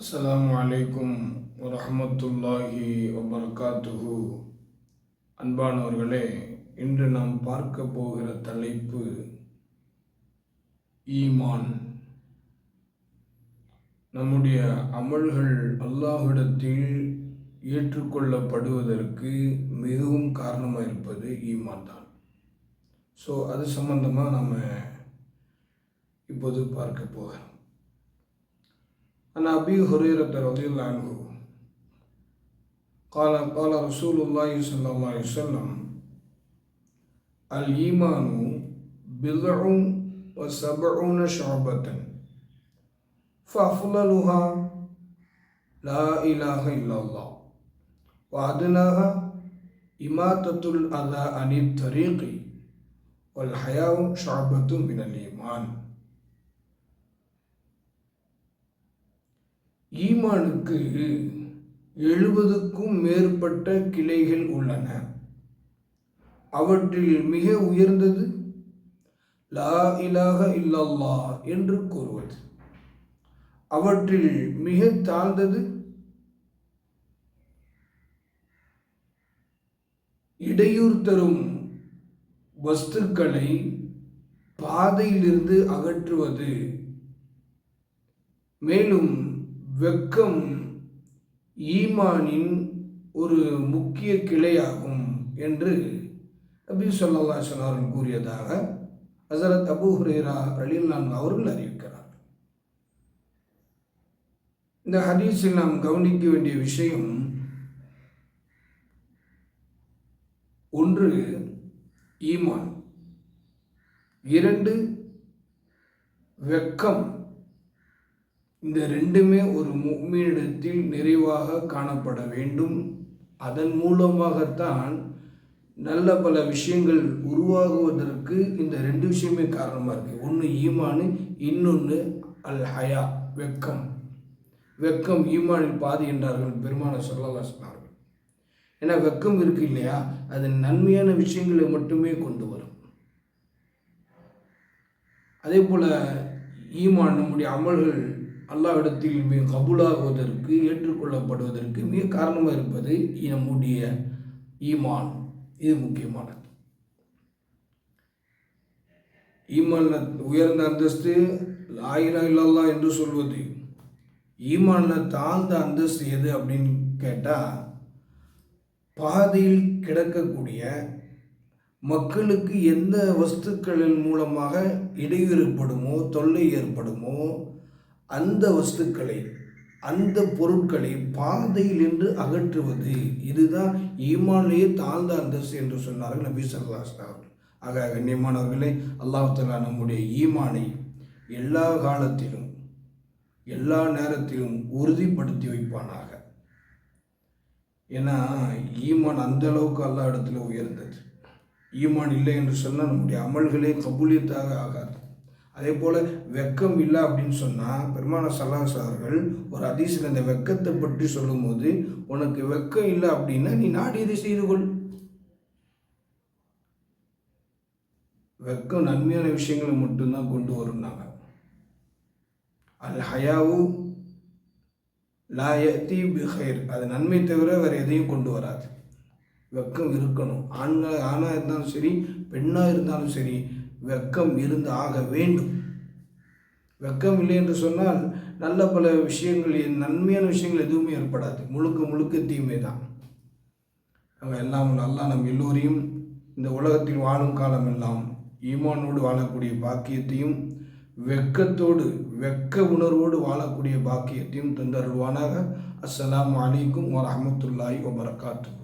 அஸ்ஸலாமு அலைக்கும் வரஹ்மத்துல்லாஹி வபரகாத்துஹு. அன்பானவர்களே, இன்று நாம் பார்க்க போகிற தலைப்பு ஈமான். நம்முடைய அமல்கள் அல்லாஹ்விடத்தில் ஏற்றுக்கொள்ளப்படுவதற்கு மிகவும் காரணமாக இருப்பது ஈமான் தான். அது சம்பந்தமாக நம்ம இப்போது பார்க்க போகிறோம். عن أبي هريرة رضي الله عنه قال رسول الله صلى الله عليه وسلم الإيمان بضع وسبعون شعبة فأفضلها لا إله إلا الله وأدناها إماتة الأذى عن الطريق والحياء شعبة من الإيمان. ஈமானுக்கு 70க்கும் மேற்பட்ட கிளைகள் உள்ளன. அவற்றில் மிக உயர்ந்தது லா இலாஹ இல்லல்லாஹ் என்று கூறுவது. அவற்றில் மிக தாழ்ந்தது இடையூறு தரும் வஸ்துக்களை பாதையிலிருந்து அகற்றுவது. மேலும் வெக்கம் ஈமானின் ஒரு முக்கிய கிளையாகும் என்று நபி ஸல்லல்லாஹு அலைஹி வஸல்லம் கூறியதாக ஹஸரத் அபூ ஹுரைரா ரலியல்லாஹு அன்ஹு அவர்கள் அறிவிக்கிறார். இந்த ஹதீஸில் நாம் கவனிக்க வேண்டிய விஷயம், ஒன்று ஈமான், 2 வெக்கம். இந்த ரெண்டுமே ஒரு முஃமினிடத்தில் நிறைவாக காணப்பட வேண்டும். அதன் மூலமாகத்தான் நல்ல பல விஷயங்கள் உருவாகுவதற்கு இந்த 2 விஷயமே காரணமாக இருக்குது. ஒன்று ஈமானு, இன்னொன்று அல் ஹயா, வெக்கம். வெக்கம் ஈமானில் பாதி என்றார்கள் பெருமானார் ஸல்லல்லாஹு அலைஹி வஸல்லம். ஏன்னா வெக்கம் இருக்கு இல்லையா, அது நன்மையான விஷயங்களை மட்டுமே கொண்டு வரும். அதே போல் ஈமான் நம்முடைய அமல்கள் அல்லாஹ்விடத்தில் மிக கபூலாகுவதற்கு, ஏற்றுக்கொள்ளப்படுவதற்கு மிக காரணமாக இருப்பது நம்முடைய ஈமான். இது முக்கியமானது. ஈமானில் உயர்ந்த அந்தஸ்து லா இலாஹ இல்லல்லாஹ் என்று சொல்வது. ஈமானில் தாழ்ந்த அந்தஸ்து எது அப்படின்னு கேட்டால், பாதையில் கிடக்கக்கூடிய மக்களுக்கு எந்த வஸ்துக்களின் மூலமாக இடையூறு ஏற்படுமோ, தொல்லை ஏற்படுமோ, அந்த வஸ்துக்களை, அந்த பொருட்களை பாதையில் என்று அகற்றுவது. இதுதான் ஈமானிலேயே தாழ்ந்த அந்தஸ்து என்று சொன்னார்கள் நபி ஸல்லல்லாஹு அலைஹி வஸல்லம். ஆக கண்ணியமானவர்களே, அல்லாஹ் தஆலா நம்முடைய ஈமானை எல்லா காலத்திலும் எல்லா நேரத்திலும் உறுதிப்படுத்தி வைப்பானாக. ஏன்னா ஈமான் அந்த அளவுக்கு அல்லாஹ் இடத்துல உயர்ந்தது. ஈமான் இல்லை என்று சொன்னால் நம்முடைய அமல்களே கபூலியத்தாக ஆகாது. அதே போல் வெக்கம் இல்லை அப்படின்னு சொன்னால் பெருமானார் ஸல்லல்லாஹு அலைஹி அவர்கள் ஒரு ஹதீஸில் இந்த வெக்கத்தை பற்றி சொல்லும்போது, உனக்கு வெக்கம் இல்லை அப்படின்னா நீ நாடியதை செய்து கொள். வெக்கம் நன்மையான விஷயங்களை மட்டும்தான் கொண்டு வரும்னாங்க. அல் ஹயாவு லா யத்தி பிஹைர், அது நன்மை தவிர வேறு எதையும் கொண்டு வராது. வெக்கம் இருக்கணும். ஆணாக இருந்தாலும் சரி, பெண்ணாக இருந்தாலும் சரி, வெக்கம் இருந்து ஆக வேண்டும். வெக்கம் இல்லை என்று சொன்னால் நல்ல பல விஷயங்கள், நன்மையான விஷயங்கள் எதுவுமே ஏற்படாது. முழுக்க முழுக்க தீமை தான். அவங்க எல்லாம் அல்லாஹ் நம் எல்லோரையும் இந்த உலகத்தில் வாழும் காலம் எல்லாம் ஈமானோடு வாழக்கூடிய பாக்கியத்தையும், வெக்கத்தோடு, வெக்க உணர்வோடு வாழக்கூடிய பாக்கியத்தையும் தந்தருள்வானாக. அஸ்ஸலாமு அலைக்கும் வரஹ்மத்துல்லாஹி வபரகாத்துஹு.